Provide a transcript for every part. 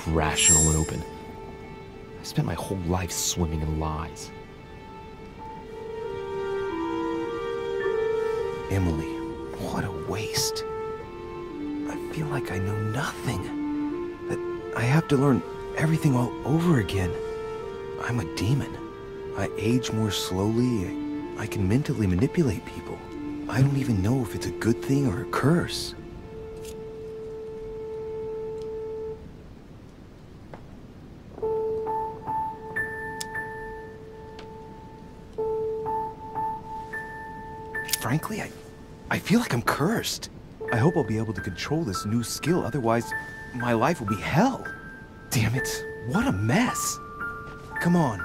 Rational and open. I spent my whole life swimming in lies. Emily, what a waste. I feel like I know nothing. That I have to learn everything all over again. I'm a demon. I age more slowly. I can mentally manipulate people. I don't even know if it's a good thing or a curse. Frankly, I feel like I'm cursed. I hope I'll be able to control this new skill, otherwise my life will be hell. Damn it, what a mess. Come on,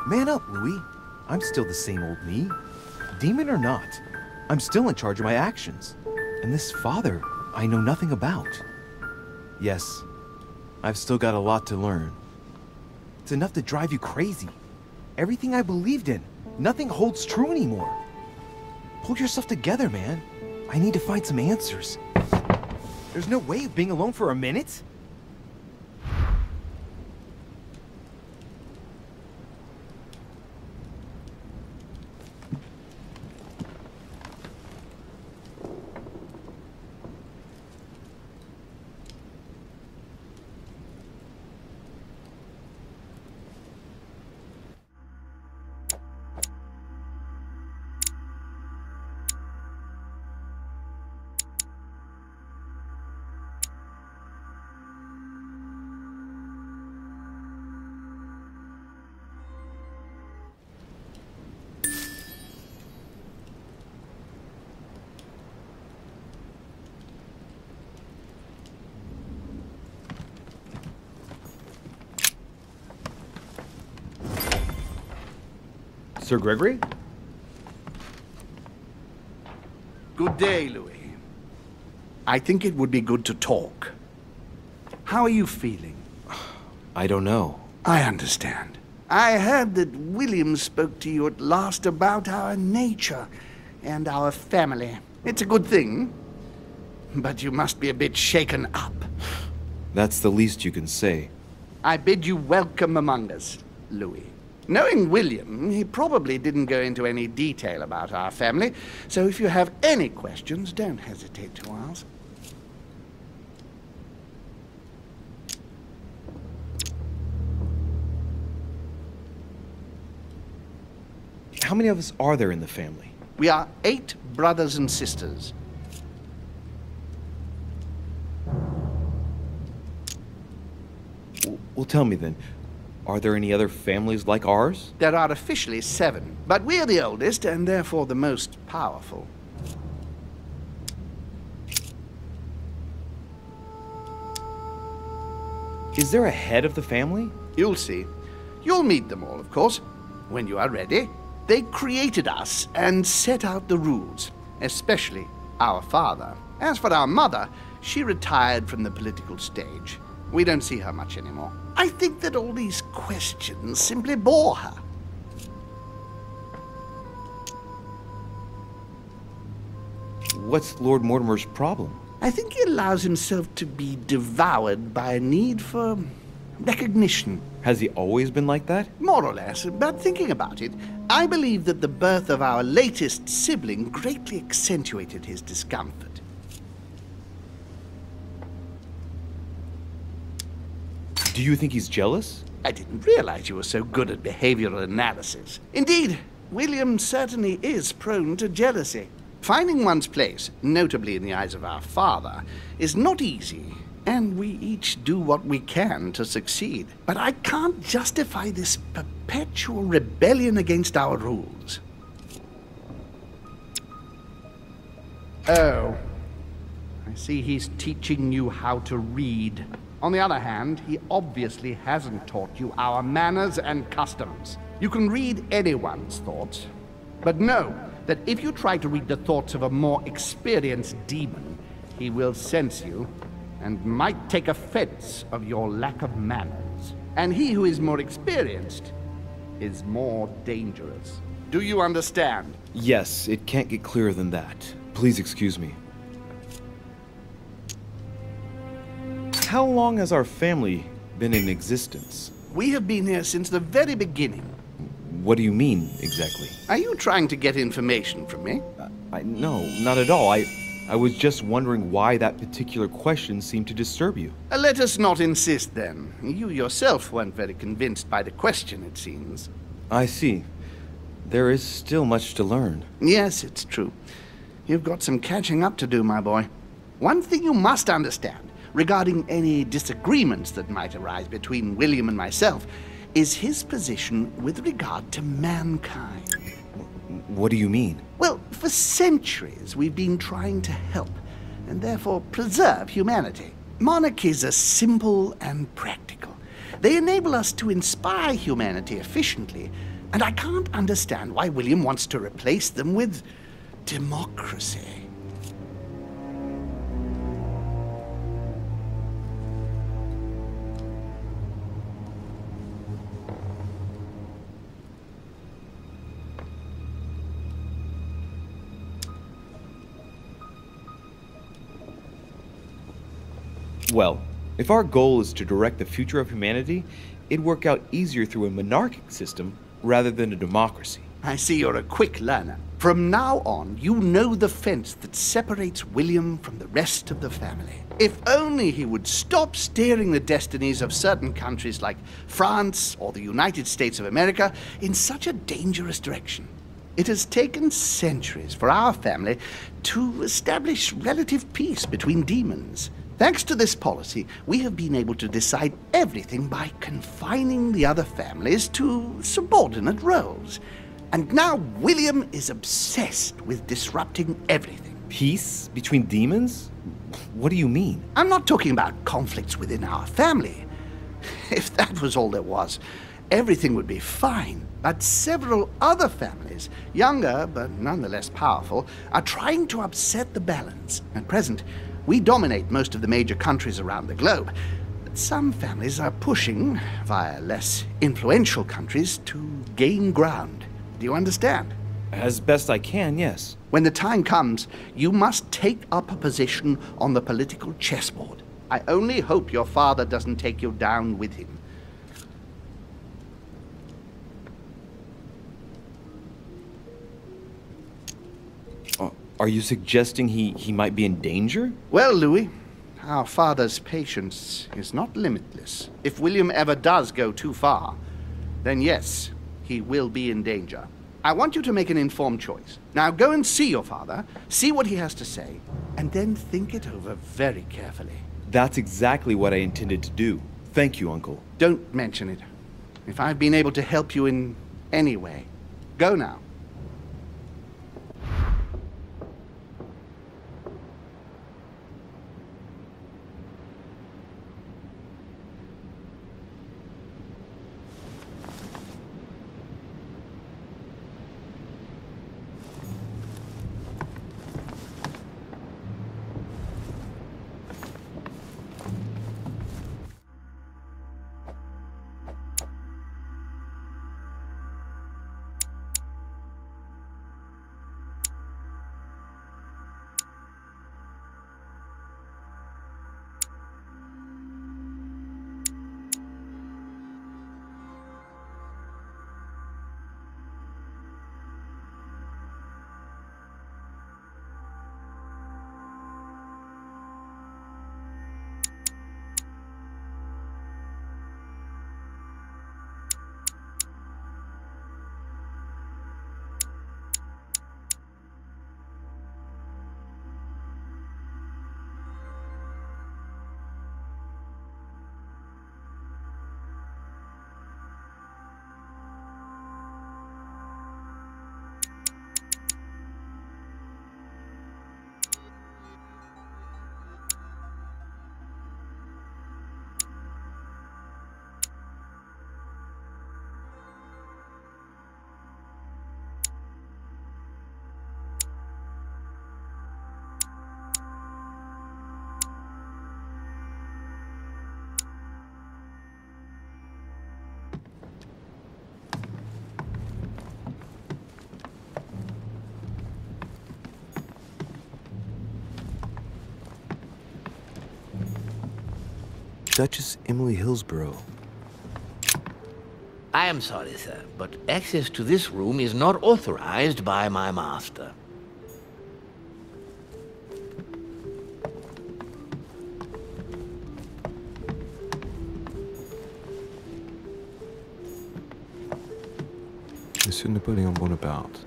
man up, Louis. I'm still the same old me. Demon or not, I'm still in charge of my actions. And this father, I know nothing about. Yes, I've still got a lot to learn. It's enough to drive you crazy. Everything I believed in, nothing holds true anymore. Pull yourself together, man. I need to find some answers. There's no way of being alone for a minute? Sir Gregory? Good day, Louis. I think it would be good to talk. How are you feeling? I don't know. I understand. I heard that William spoke to you at last about our nature and our family. It's a good thing, but you must be a bit shaken up. That's the least you can say. I bid you welcome among us, Louis. Knowing William, he probably didn't go into any detail about our family, so if you have any questions, don't hesitate to ask. How many of us are there in the family? We are 8 brothers and sisters. Well, tell me then. Are there any other families like ours? There are officially 7, but we're the oldest and therefore the most powerful. Is there a head of the family? You'll see. You'll meet them all, of course, when you are ready. They created us and set out the rules, especially our father. As for our mother, she retired from the political stage. We don't see her much anymore. I think that all these questions simply bore her. What's Lord Mortimer's problem? I think he allows himself to be devoured by a need for recognition. Has he always been like that? More or less, but thinking about it, I believe that the birth of our latest sibling greatly accentuated his discomfort. Do you think he's jealous? I didn't realize you were so good at behavioral analysis. Indeed, William certainly is prone to jealousy. Finding one's place, notably in the eyes of our father, is not easy, and we each do what we can to succeed. But I can't justify this perpetual rebellion against our rules. Oh, I see he's teaching you how to read. On the other hand, he obviously hasn't taught you our manners and customs. You can read anyone's thoughts, but know that if you try to read the thoughts of a more experienced demon, he will sense you and might take offense of your lack of manners. And he who is more experienced is more dangerous. Do you understand? Yes, it can't get clearer than that. Please excuse me. How long has our family been in existence? We have been here since the very beginning. What do you mean, exactly? Are you trying to get information from me? No, not at all. I was just wondering why that particular question seemed to disturb you. Let us not insist, then. You yourself weren't very convinced by the question, it seems. I see. There is still much to learn. Yes, it's true. You've got some catching up to do, my boy. One thing you must understand, regarding any disagreements that might arise between William and myself, is his position with regard to mankind. What do you mean? Well, for centuries we've been trying to help, and therefore preserve humanity. Monarchies are simple and practical. They enable us to inspire humanity efficiently, and I can't understand why William wants to replace them with democracy. Well, if our goal is to direct the future of humanity, it'd work out easier through a monarchic system rather than a democracy. I see you're a quick learner. From now on, you know the fence that separates William from the rest of the family. If only he would stop steering the destinies of certain countries like France or the United States of America in such a dangerous direction. It has taken centuries for our family to establish relative peace between demons. Thanks to this policy, we have been able to decide everything by confining the other families to subordinate roles. And now William is obsessed with disrupting everything. Peace between demons? What do you mean? I'm not talking about conflicts within our family. If that was all there was, everything would be fine. But several other families, younger but nonetheless powerful, are trying to upset the balance. At present, we dominate most of the major countries around the globe. But some families are pushing, via less influential countries, to gain ground. Do you understand? As best I can, yes. When the time comes, you must take up a position on the political chessboard. I only hope your father doesn't take you down with him. Are you suggesting he might be in danger? Well, Louis, our father's patience is not limitless. If William ever does go too far, then yes, he will be in danger. I want you to make an informed choice. Now go and see your father, see what he has to say, and then think it over very carefully. That's exactly what I intended to do. Thank you, Uncle. Don't mention it. If I've been able to help you in any way, go now. Duchess Emily Hillsborough. I am sorry, sir, but access to this room is not authorized by my master. Monsieur Napoleon Bonaparte.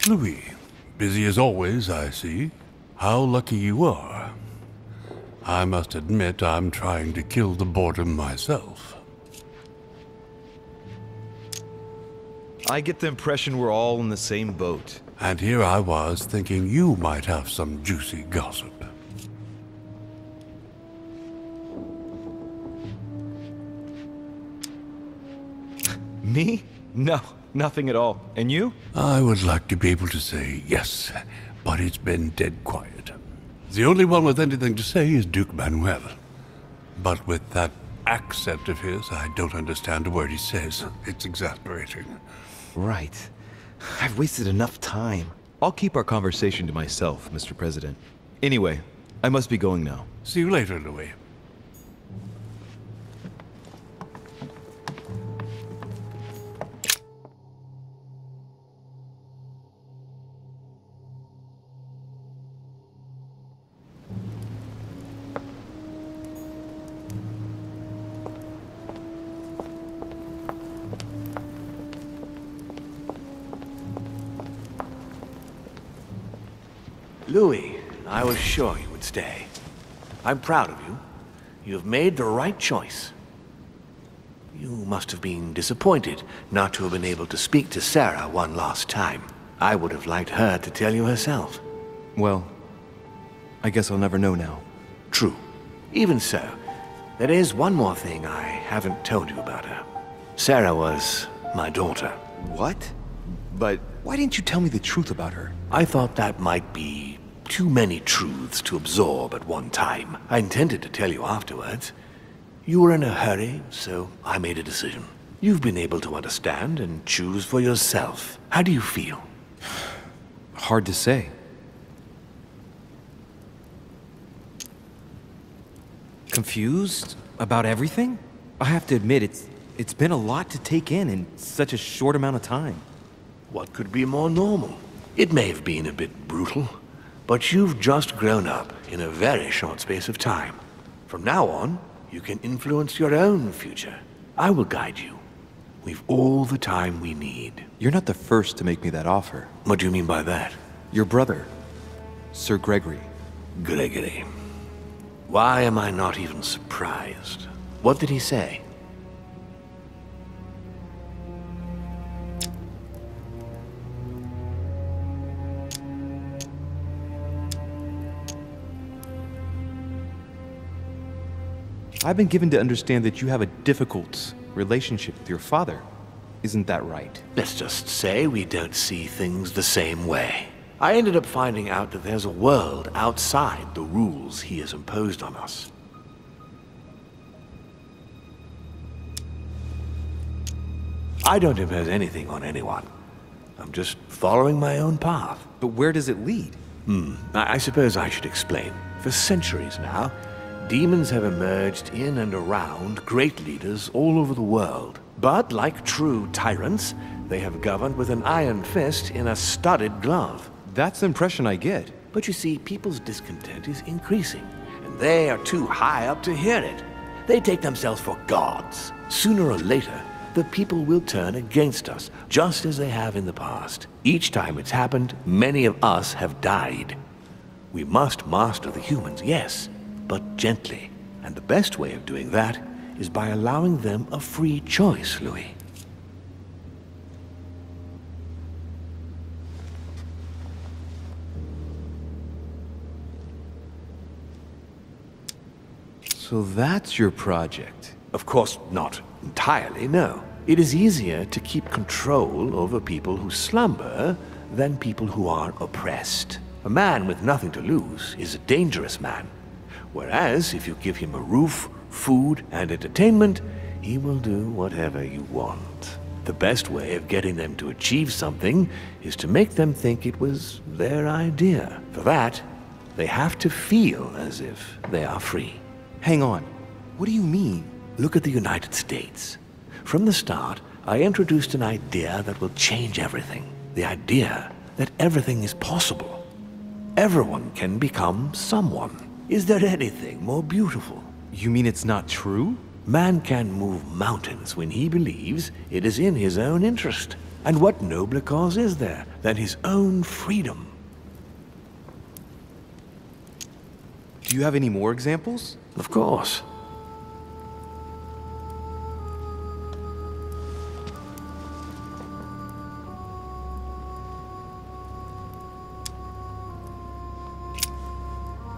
Louis, busy as always, I see. How lucky you are. I must admit I'm trying to kill the boredom myself. I get the impression we're all in the same boat. And here I was thinking you might have some juicy gossip. Me? No, nothing at all. And you? I would like to be able to say yes, but it's been dead quiet. The only one with anything to say is Duke Manuel. But with that accent of his, I don't understand a word he says. It's exasperating. Right. I've wasted enough time. I'll keep our conversation to myself, Mr. President. Anyway, I must be going now. See you later, Louis. Louis, I was sure you would stay. I'm proud of you. You have made the right choice. You must have been disappointed not to have been able to speak to Sarah one last time. I would have liked her to tell you herself. Well, I guess I'll never know now. True. Even so, there is one more thing I haven't told you about her. Sarah was my daughter. What? But why didn't you tell me the truth about her? I thought that might be too many truths to absorb at one time. I intended to tell you afterwards. You were in a hurry, so I made a decision. You've been able to understand and choose for yourself. How do you feel? Hard to say. Confused about everything? I have to admit, it's been a lot to take in such a short amount of time. What could be more normal? It may have been a bit brutal, but you've just grown up in a very short space of time. From now on, you can influence your own future. I will guide you. We've all the time we need. You're not the first to make me that offer. What do you mean by that? Your brother, Sir Gregory. Gregory. Why am I not even surprised? What did he say? I've been given to understand that you have a difficult relationship with your father. Isn't that right? Let's just say we don't see things the same way. I ended up finding out that there's a world outside the rules he has imposed on us. I don't impose anything on anyone. I'm just following my own path. But where does it lead? I suppose I should explain. For centuries now, demons have emerged in and around great leaders all over the world. But like true tyrants, they have governed with an iron fist in a studded glove. That's the impression I get. But you see, people's discontent is increasing, and they are too high up to hear it. They take themselves for gods. Sooner or later, the people will turn against us, just as they have in the past. Each time it's happened, many of us have died. We must master the humans, yes, but gently. And the best way of doing that is by allowing them a free choice, Louis. So that's your project. Of course, not entirely, no. It is easier to keep control over people who slumber than people who are oppressed. A man with nothing to lose is a dangerous man. Whereas, if you give him a roof, food, and entertainment, he will do whatever you want. The best way of getting them to achieve something is to make them think it was their idea. For that, they have to feel as if they are free. Hang on. What do you mean? Look at the United States. From the start, I introduced an idea that will change everything. The idea that everything is possible. Everyone can become someone. Is there anything more beautiful? You mean it's not true? Man can move mountains when he believes it is in his own interest. And what nobler cause is there than his own freedom? Do you have any more examples? Of course.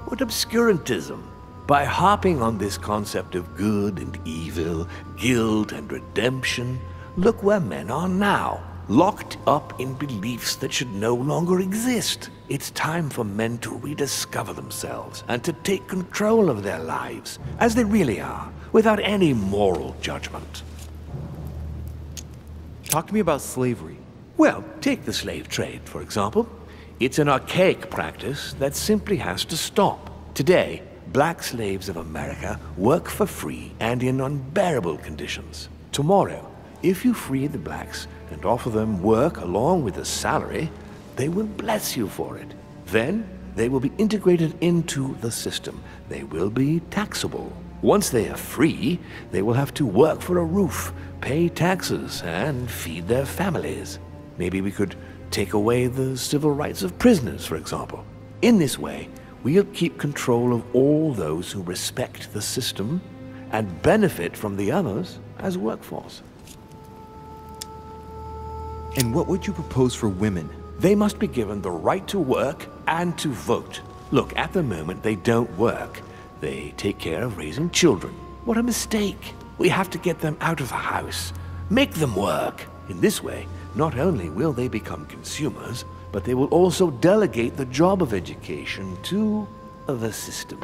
What obscurantism! By harping on this concept of good and evil, guilt and redemption, look where men are now, locked up in beliefs that should no longer exist. It's time for men to rediscover themselves and to take control of their lives, as they really are, without any moral judgment. Talk to me about slavery. Well, take the slave trade, for example. It's an archaic practice that simply has to stop. Today, black slaves of America work for free and in unbearable conditions. Tomorrow, if you free the blacks and offer them work along with a salary, they will bless you for it. Then, they will be integrated into the system. They will be taxable. Once they are free, they will have to work for a roof, pay taxes, and feed their families. Maybe we could take away the civil rights of prisoners, for example. In this way, we'll keep control of all those who respect the system and benefit from the others as workforce. And what would you propose for women? They must be given the right to work and to vote. Look, at the moment they don't work. They take care of raising children. What a mistake. We have to get them out of the house. Make them work. In this way, not only will they become consumers, but they will also delegate the job of education to the system.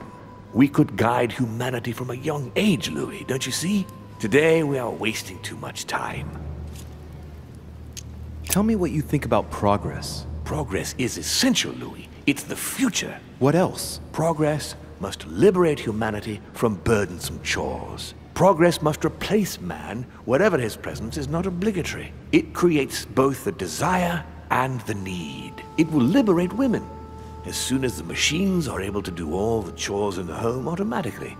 We could guide humanity from a young age, Louis, don't you see? Today we are wasting too much time. Tell me what you think about progress. Progress is essential, Louis. It's the future. What else? Progress must liberate humanity from burdensome chores. Progress must replace man wherever his presence is not obligatory. It creates both the desire and the need. It will liberate women as soon as the machines are able to do all the chores in the home automatically.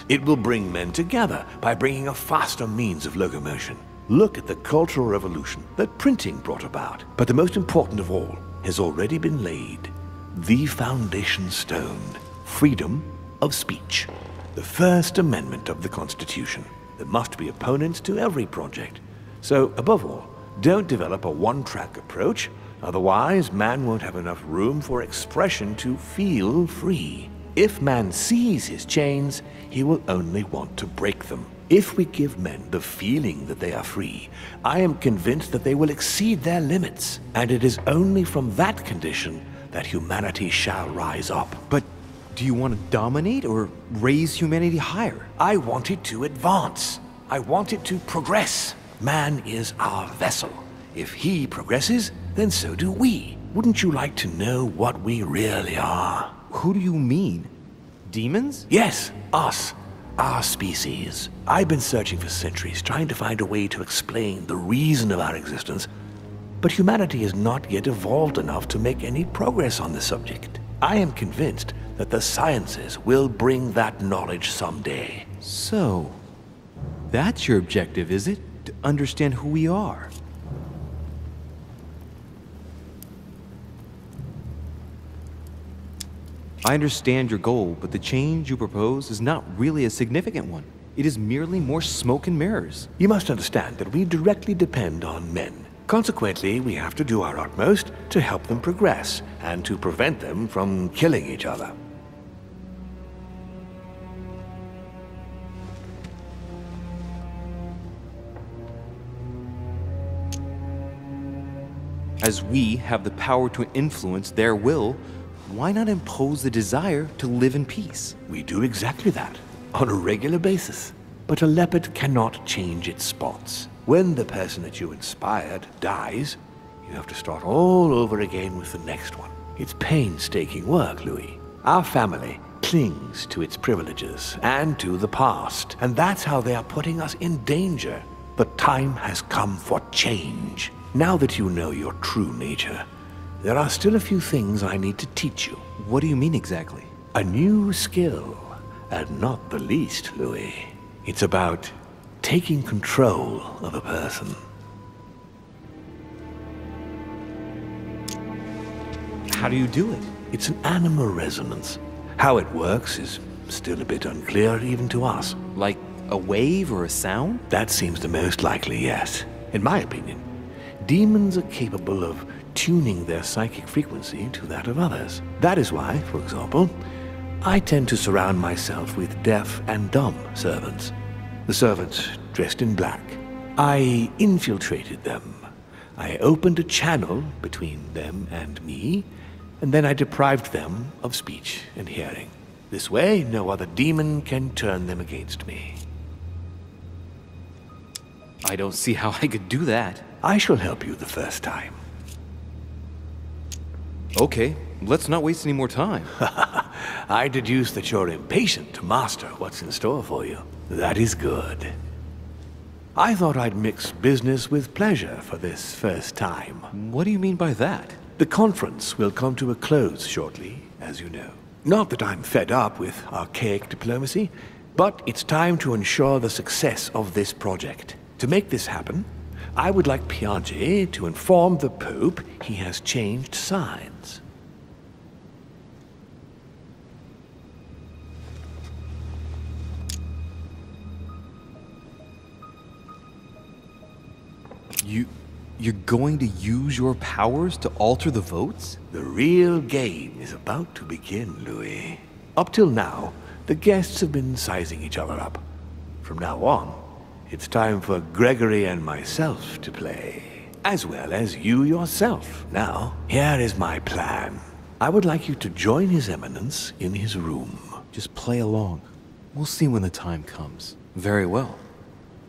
It will bring men together by bringing a faster means of locomotion. Look at the Cultural Revolution that printing brought about. But the most important of all has already been laid. The foundation stone. Freedom of speech. The First Amendment of the Constitution. There must be opponents to every project. So, above all, don't develop a one-track approach. Otherwise, man won't have enough room for expression to feel free. If man sees his chains, he will only want to break them. If we give men the feeling that they are free, I am convinced that they will exceed their limits. And it is only from that condition that humanity shall rise up. But do you want to dominate or raise humanity higher? I want it to advance. I want it to progress. Man is our vessel. If he progresses, then so do we. Wouldn't you like to know what we really are? Who do you mean? Demons? Yes, us. Our species. I've been searching for centuries, trying to find a way to explain the reason of our existence, but humanity has not yet evolved enough to make any progress on the subject. I am convinced that the sciences will bring that knowledge someday. So, that's your objective, is it? understand who we are. I understand your goal, but the change you propose is not really a significant one. It is merely more smoke and mirrors. You must understand that we directly depend on men. Consequently, we have to do our utmost to help them progress and to prevent them from killing each other. As we have the power to influence their will, why not impose the desire to live in peace? We do exactly that, on a regular basis. But a leopard cannot change its spots. When the person that you inspired dies, you have to start all over again with the next one. It's painstaking work, Louis. Our family clings to its privileges and to the past, and that's how they are putting us in danger. The time has come for change. Now that you know your true nature, there are still a few things I need to teach you. What do you mean exactly? A new skill, and not the least, Louis. It's about taking control of a person. How do you do it? It's an animal resonance. How it works is still a bit unclear even to us. Like a wave or a sound? That seems the most likely, yes. In my opinion, demons are capable of tuning their psychic frequency to that of others. That is why, for example, I tend to surround myself with deaf and dumb servants. The servants dressed in black. I infiltrated them. I opened a channel between them and me, and then I deprived them of speech and hearing. This way, no other demon can turn them against me. I don't see how I could do that. I shall help you the first time. Okay, let's not waste any more time. I deduce that you're impatient to master what's in store for you. That is good. I thought I'd mix business with pleasure for this first time. What do you mean by that? The conference will come to a close shortly, as you know. Not that I'm fed up with archaic diplomacy, but it's time to ensure the success of this project. To make this happen, I would like Piaggi to inform the Pope he has changed sides. You're going to use your powers to alter the votes? The real game is about to begin, Louis. Up till now, the guests have been sizing each other up. From now on, it's time for Gregory and myself to play, as well as you yourself. Now, here is my plan. I would like you to join His Eminence in his room. Just play along. We'll see when the time comes. Very well.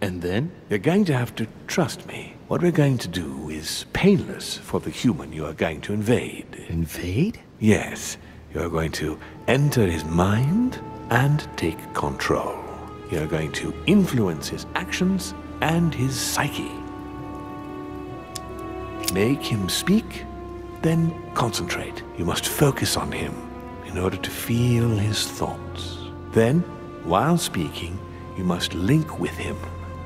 And then? You're going to have to trust me. What we're going to do is painless for the human you are going to invade. Invade? Yes. You're going to enter his mind and take control. You're going to influence his actions and his psyche. Make him speak, then concentrate. You must focus on him in order to feel his thoughts. Then, while speaking, you must link with him.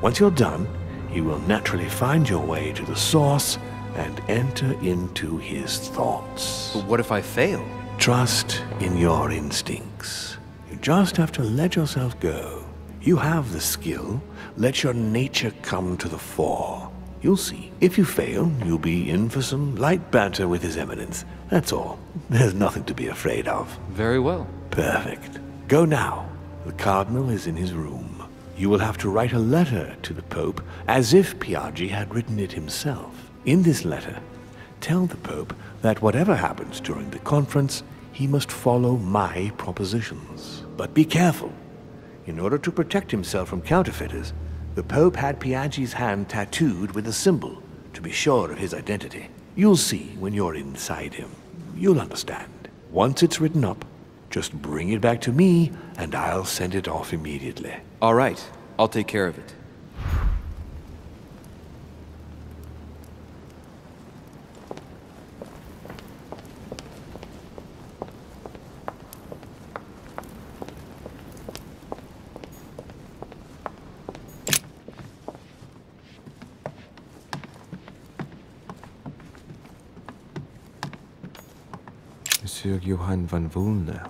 Once you're done, you will naturally find your way to the source and enter into his thoughts. But what if I fail? Trust in your instincts. You just have to let yourself go. You have the skill. Let your nature come to the fore. You'll see. If you fail, you'll be in for some light banter with His Eminence. That's all. There's nothing to be afraid of. Very well. Perfect. Go now. The Cardinal is in his room. You will have to write a letter to the Pope as if Piaggi had written it himself. In this letter, tell the Pope that whatever happens during the conference, he must follow my propositions. But be careful. In order to protect himself from counterfeiters, the Pope had Piaggi's hand tattooed with a symbol to be sure of his identity. You'll see when you're inside him. You'll understand. Once it's written up, just bring it back to me, and I'll send it off immediately. All right. I'll take care of it. Monsieur Johann van Vulner.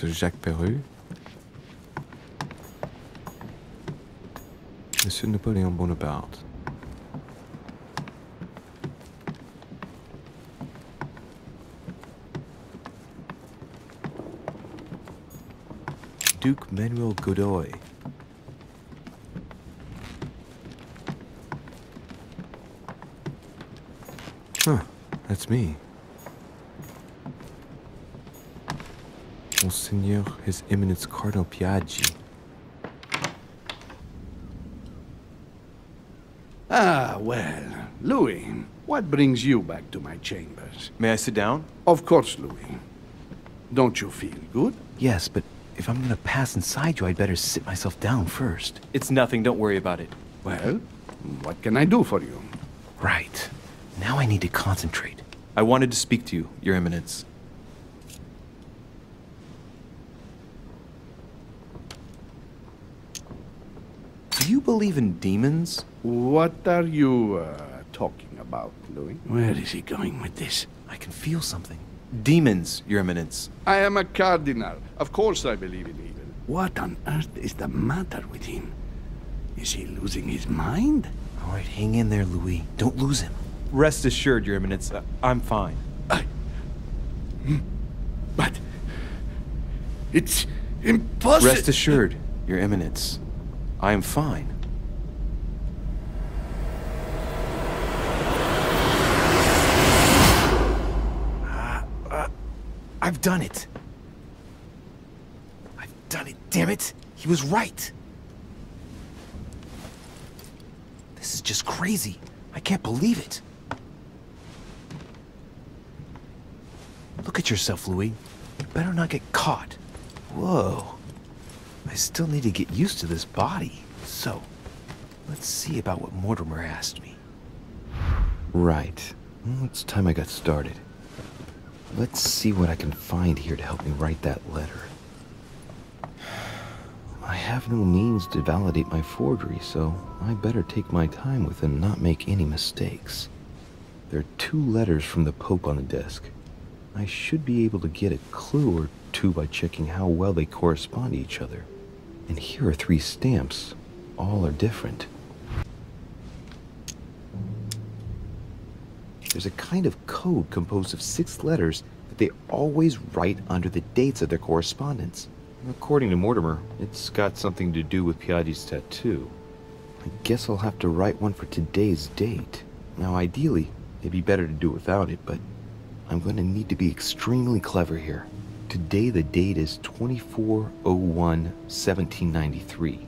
Jacques Perru, Monsieur Napoléon Bonaparte. Duke Manuel Godoy. Huh, that's me. Monseigneur, His Eminence Cardinal Piaggi. Ah, well, Louis, what brings you back to my chambers? May I sit down? Of course, Louis. Don't you feel good? Yes, but if I'm gonna pass inside you, I'd better sit myself down first. It's nothing, don't worry about it. Well, what can I do for you? Right. Now I need to concentrate. I wanted to speak to you, Your Eminence. Do you believe in demons? What are you talking about, Louis? Where is he going with this? I can feel something. Demons, Your Eminence. I am a cardinal. Of course I believe in evil. What on earth is the matter with him? Is he losing his mind? All right, hang in there, Louis. Don't lose him. Rest assured, Your Eminence, I'm fine. But it's impossible. Rest assured, Your Eminence. I am fine. I've done it. I've done it, damn it. He was right. This is just crazy. I can't believe it. Look at yourself, Louis. You better not get caught. Whoa. I still need to get used to this body. So, let's see about what Mortimer asked me. Right. Well, it's time I got started. Let's see what I can find here to help me write that letter. I have no means to validate my forgery, so I better take my time with it and not make any mistakes. There are 2 letters from the Pope on the desk. I should be able to get a clue or 2 by checking how well they correspond to each other. And here are 3 stamps. All are different. There's a kind of code composed of 6 letters that they always write under the dates of their correspondence. According to Mortimer, it's got something to do with Piaggi's tattoo. I guess I'll have to write one for today's date. Now, ideally, it'd be better to do without it, but I'm going to need to be extremely clever here. Today the date is 24/01/1793.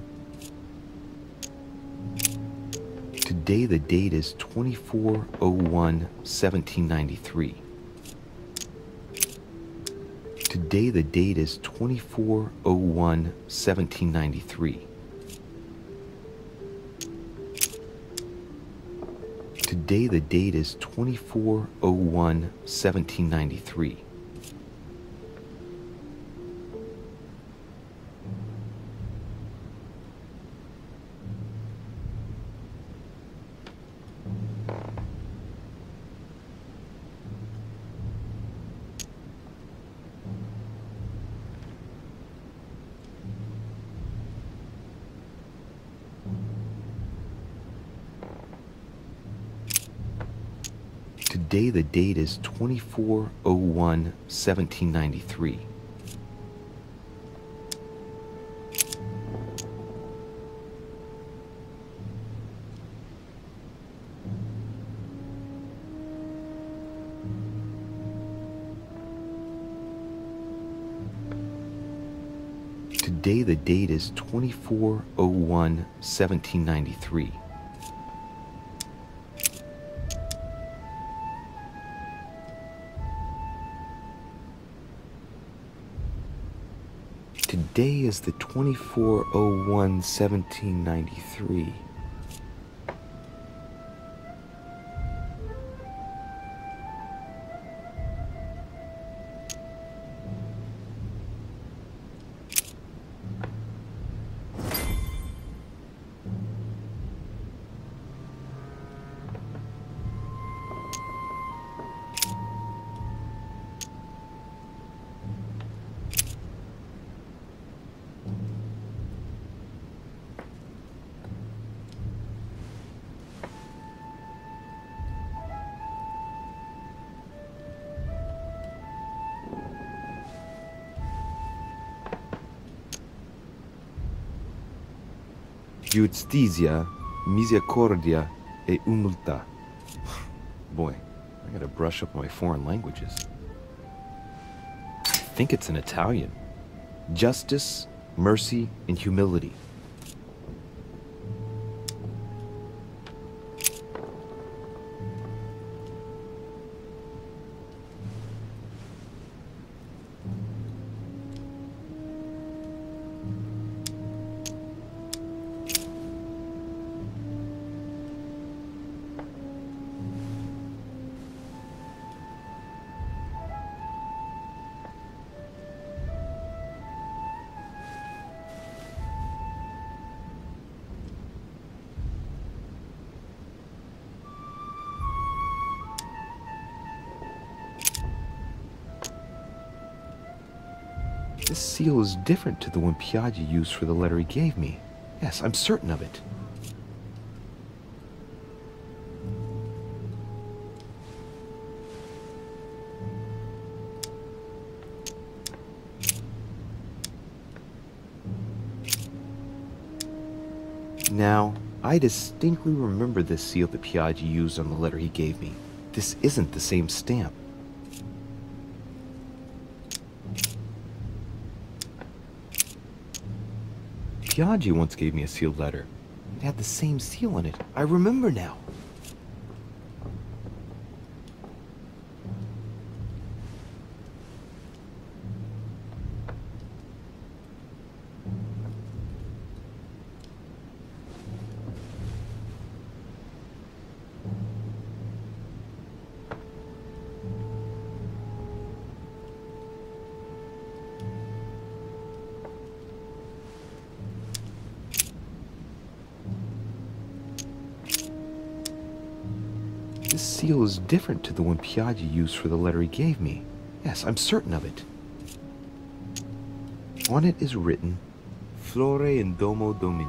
Today the date is 24/01/1793. Today the date is 24/01/1793. Today the date is 24/01/1793. Today the date is 24/01/1793. Today the date is 24/01/1793. today is the 24/01/1793. Giustizia, misericordia, e umiltà. Boy, I gotta brush up my foreign languages. I think it's in Italian. Justice, mercy, and humility. This seal is different to the one Piaggi used for the letter he gave me. Yes, I'm certain of it. Now, I distinctly remember this seal that Piaggi used on the letter he gave me. This isn't the same stamp. Piaggi once gave me a sealed letter. It had the same seal on it. I remember now. This seal is different to the one Piaggi used for the letter he gave me. Yes, I'm certain of it. On it is written, Flore in Domo Domini.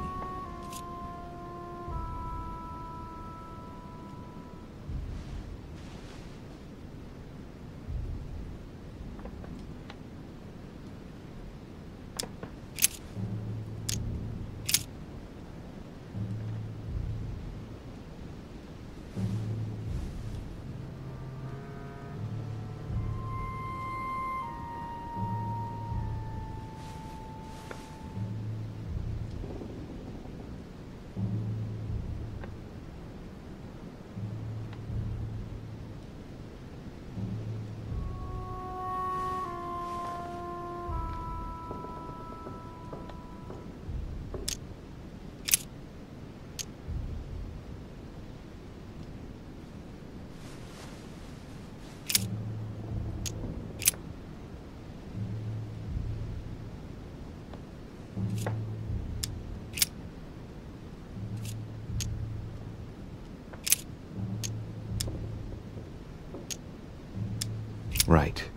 Right.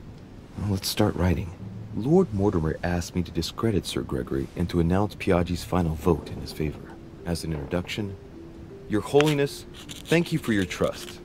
Well, let's start writing. Lord Mortimer asked me to discredit Sir Gregory and to announce Piaggi's final vote in his favor. As an introduction, Your Holiness, thank you for your trust.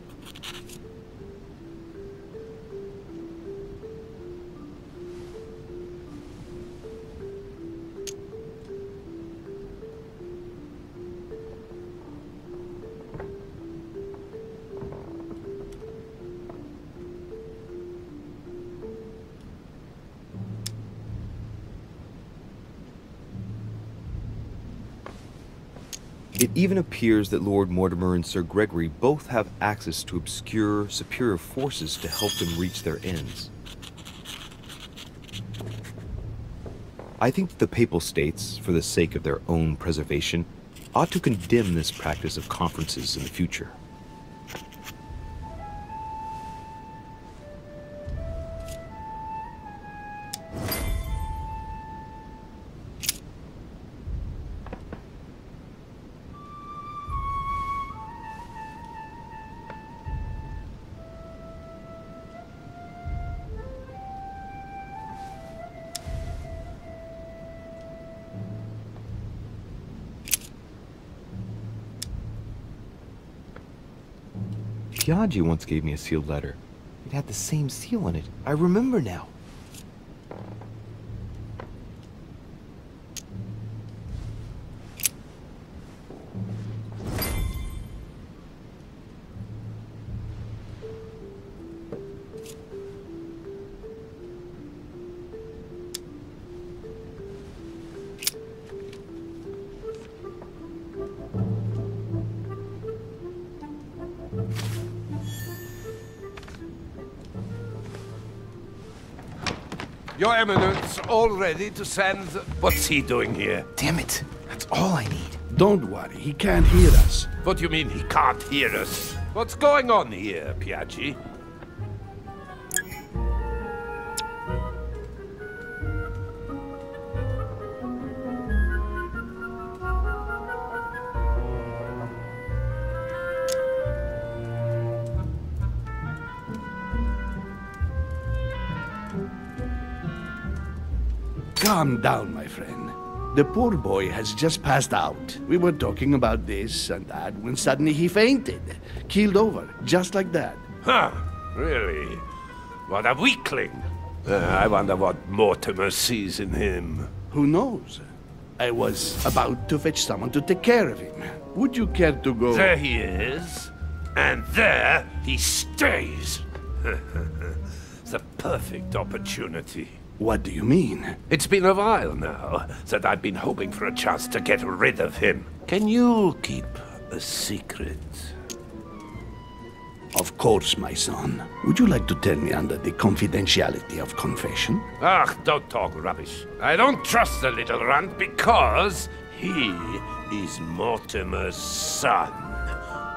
It even appears that Lord Mortimer and Sir Gregory both have access to obscure, superior forces to help them reach their ends. I think the Papal States, for the sake of their own preservation, ought to condemn this practice of conferences in the future. Piaggi once gave me a sealed letter. It had the same seal on it. I remember now. Your Eminence, all ready to send... What's he doing here? Damn it. That's all I need. Don't worry, he can't hear us. What do you mean he can't hear us? What's going on here, Piaggi? Calm down, my friend. The poor boy has just passed out. We were talking about this and that when suddenly he fainted. Keeled over, just like that. Huh, really? What a weakling. I wonder what Mortimer sees in him. Who knows? I was about to fetch someone to take care of him. Would you care to go? There he is. And there he stays. The perfect opportunity. What do you mean? It's been a while now that I've been hoping for a chance to get rid of him. Can you keep a secret? Of course, my son. Would you like to tell me under the confidentiality of confession? Ach, don't talk rubbish. I don't trust the little runt because he is Mortimer's son.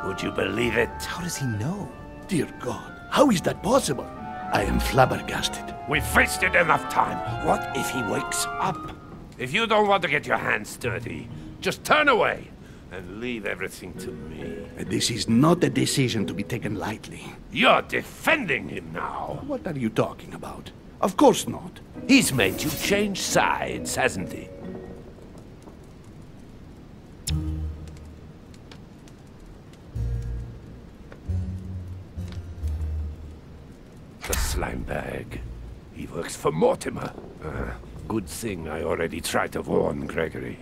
Would you believe it? How does he know? Dear God, how is that possible? I am flabbergasted. We've wasted enough time. What if he wakes up? If you don't want to get your hands dirty, just turn away and leave everything to me. This is not a decision to be taken lightly. You're defending him now. What are you talking about? Of course not. He's made you change sides, hasn't he? The slime bag. He works for Mortimer. Good thing I already tried to warn Gregory.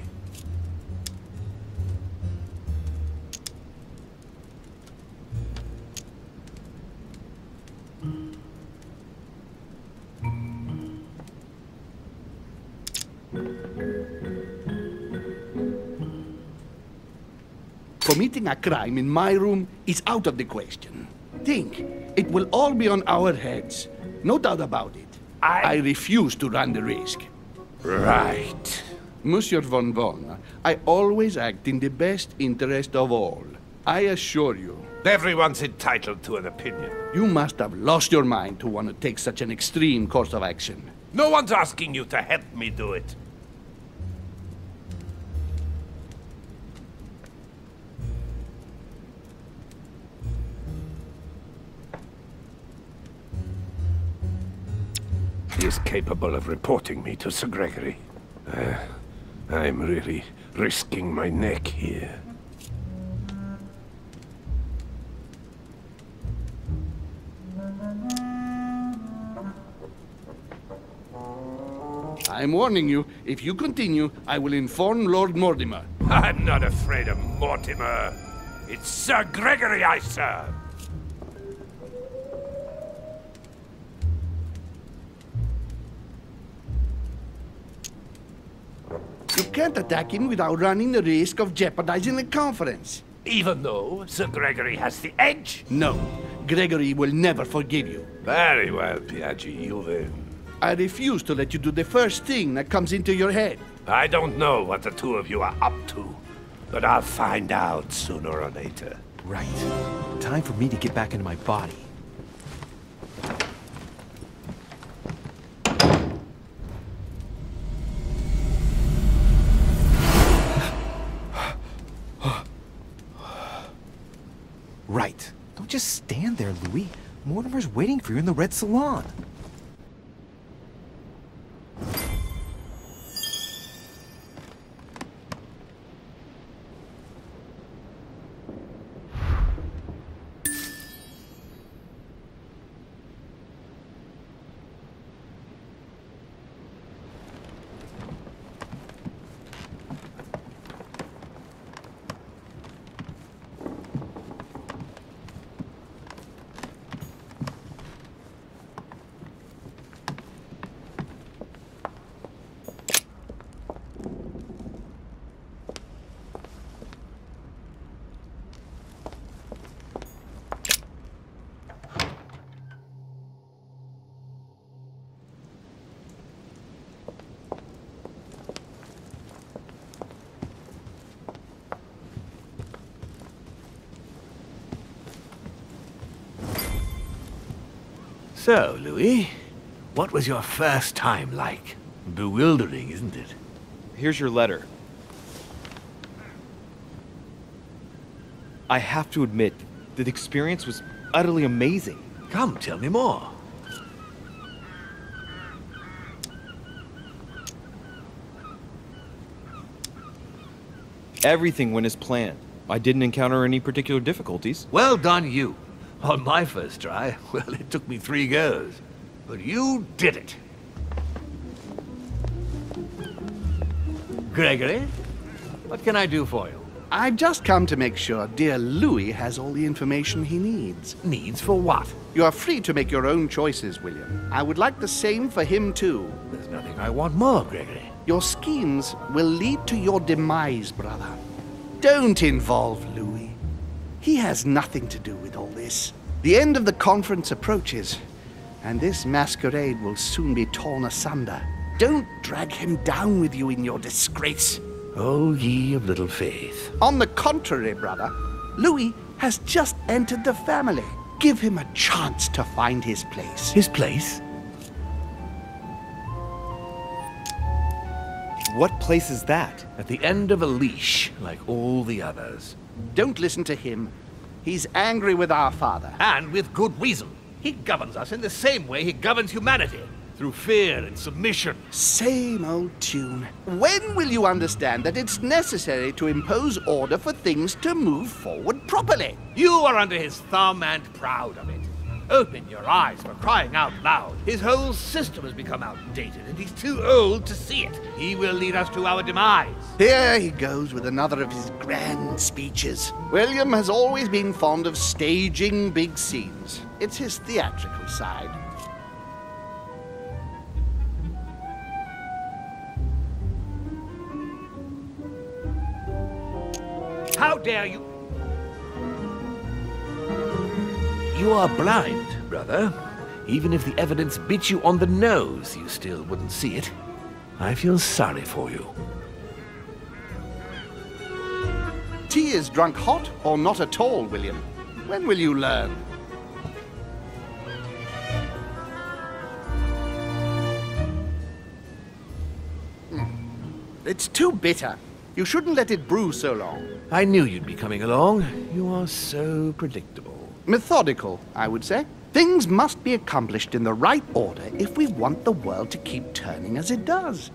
Committing a crime in my room is out of the question. Think, it will all be on our heads. No doubt about it. I refuse to run the risk. Right. Monsieur von Von, I always act in the best interest of all. I assure you. Everyone's entitled to an opinion. You must have lost your mind to want to take such an extreme course of action. No one's asking you to help me do it. He is capable of reporting me to Sir Gregory. I'm really risking my neck here. I'm warning you, if you continue, I will inform Lord Mortimer. I'm not afraid of Mortimer. It's Sir Gregory I serve. You can't attack him without running the risk of jeopardizing the conference. Even though Sir Gregory has the edge? No, Gregory will never forgive you. Very well, Piaggi, you win. I refuse to let you do the first thing that comes into your head. I don't know what the two of you are up to, but I'll find out sooner or later. Right. Time for me to get back into my body. Right. Don't just stand there, Louis. Mortimer's waiting for you in the red salon. So, Louis, what was your first time like? Bewildering, isn't it? Here's your letter. I have to admit that the experience was utterly amazing. Come, tell me more. Everything went as planned. I didn't encounter any particular difficulties. Well done, you. On my first try, well, it took me 3 goes. But you did it. Gregory, what can I do for you? I've just come to make sure dear Louis has all the information he needs. Needs for what? You are free to make your own choices, William. I would like the same for him, too. There's nothing I want more, Gregory. Your schemes will lead to your demise, brother. Don't involve Louis. He has nothing to do with all this. The end of the conference approaches, and this masquerade will soon be torn asunder. Don't drag him down with you in your disgrace. Oh, ye of little faith. On the contrary, brother, Louis has just entered the family. Give him a chance to find his place. His place? What place is that? At the end of a leash, like all the others. Don't listen to him. He's angry with our father. And with good reason. He governs us in the same way he governs humanity. Through fear and submission. Same old tune. When will you understand that it's necessary to impose order for things to move forward properly? You are under his thumb and proud of it. Open your eyes, for crying out loud. His whole system has become outdated, and he's too old to see it. He will lead us to our demise. Here he goes with another of his grand speeches. William has always been fond of staging big scenes. It's his theatrical side. How dare you? You are blind, brother. Even if the evidence bit you on the nose, you still wouldn't see it. I feel sorry for you. Tea is drunk hot or not at all, William. When will you learn? It's too bitter. You shouldn't let it brew so long. I knew you'd be coming along. You are so predictable. Methodical, I would say. Things must be accomplished in the right order if we want the world to keep turning as it does.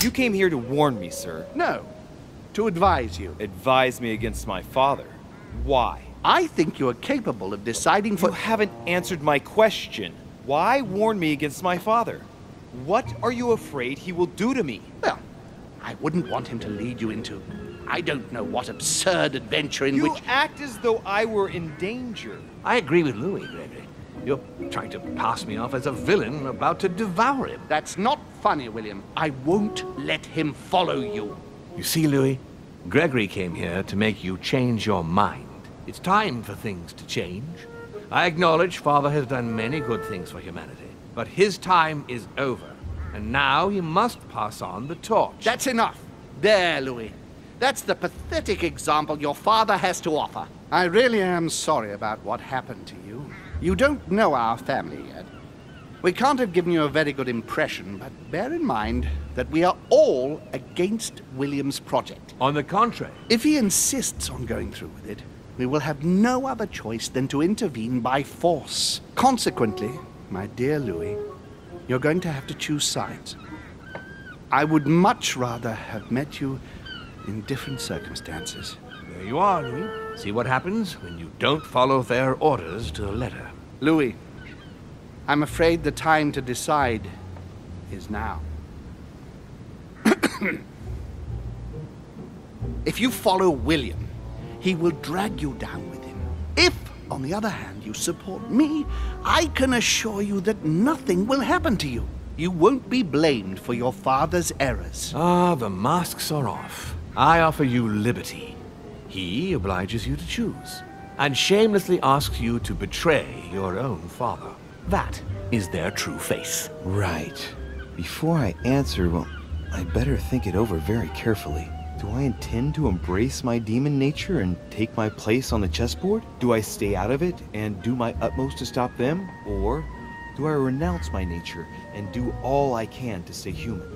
You came here to warn me, sir. No, to advise you. Advise me against my father. Why? I think you are capable of deciding for... You haven't answered my question. Why warn me against my father? What are you afraid he will do to me? Well, I wouldn't want him to lead you into I don't know what absurd adventure in You which... act as though I were in danger. I agree with Louis, Gregory. You're trying to pass me off as a villain about to devour him. That's not funny, William. I won't let him follow you. You see, Louis, Gregory came here to make you change your mind. It's time for things to change. I acknowledge Father has done many good things for humanity, but his time is over, and now he must pass on the torch. That's enough. There, Louis. That's the pathetic example your father has to offer. I really am sorry about what happened to you. You don't know our family yet. We can't have given you a very good impression, but bear in mind that we are all against William's project. On the contrary. If he insists on going through with it, we will have no other choice than to intervene by force. Consequently, my dear Louis, you're going to have to choose sides. I would much rather have met you in different circumstances. There you are, Louis. See what happens when you don't follow their orders to the letter. Louis, I'm afraid the time to decide is now. If you follow William, he will drag you down with him. If, on the other hand, you support me, I can assure you that nothing will happen to you. You won't be blamed for your father's errors. Ah, the masks are off. I offer you liberty. He obliges you to choose, and shamelessly asks you to betray your own father. That is their true face. Right. Before I answer, well, I better think it over very carefully. Do I intend to embrace my demon nature and take my place on the chessboard? Do I stay out of it and do my utmost to stop them? Or do I renounce my nature and do all I can to stay human?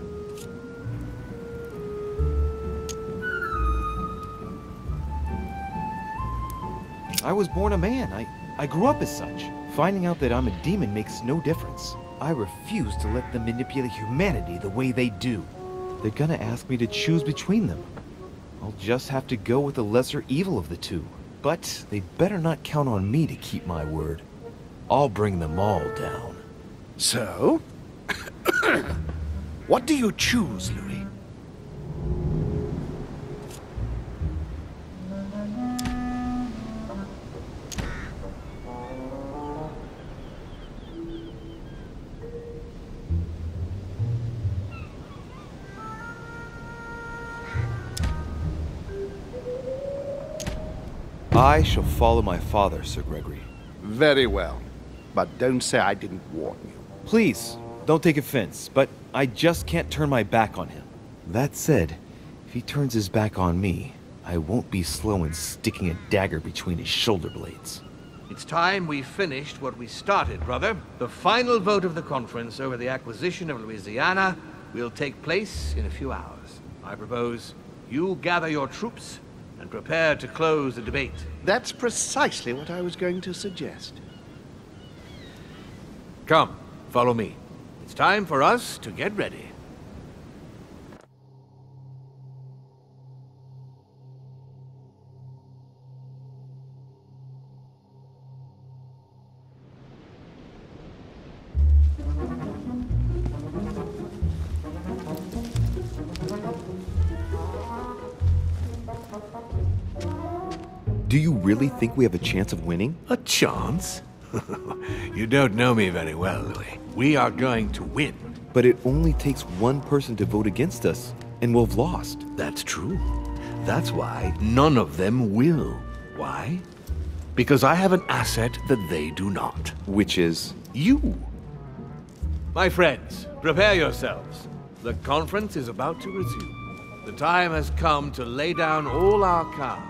I was born a man. I grew up as such. Finding out that I'm a demon makes no difference. I refuse to let them manipulate humanity the way they do. They're gonna ask me to choose between them. I'll just have to go with the lesser evil of the two. But they better not count on me to keep my word. I'll bring them all down. So? What do you choose, Louis? I shall follow my father, Sir Gregory. Very well. But don't say I didn't warn you. Please, don't take offense, but I just can't turn my back on him. That said, if he turns his back on me, I won't be slow in sticking a dagger between his shoulder blades. It's time we finished what we started, brother. The final vote of the conference over the acquisition of Louisiana will take place in a few hours. I propose you gather your troops and prepare to close the debate. That's precisely what I was going to suggest. Come, follow me. It's time for us to get ready. Do you really think we have a chance of winning? A chance? You don't know me very well, Louis. We are going to win. But it only takes one person to vote against us, and we'll have lost. That's true. That's why none of them will. Why? Because I have an asset that they do not. Which is? You. My friends, prepare yourselves. The conference is about to resume. The time has come to lay down all our cards.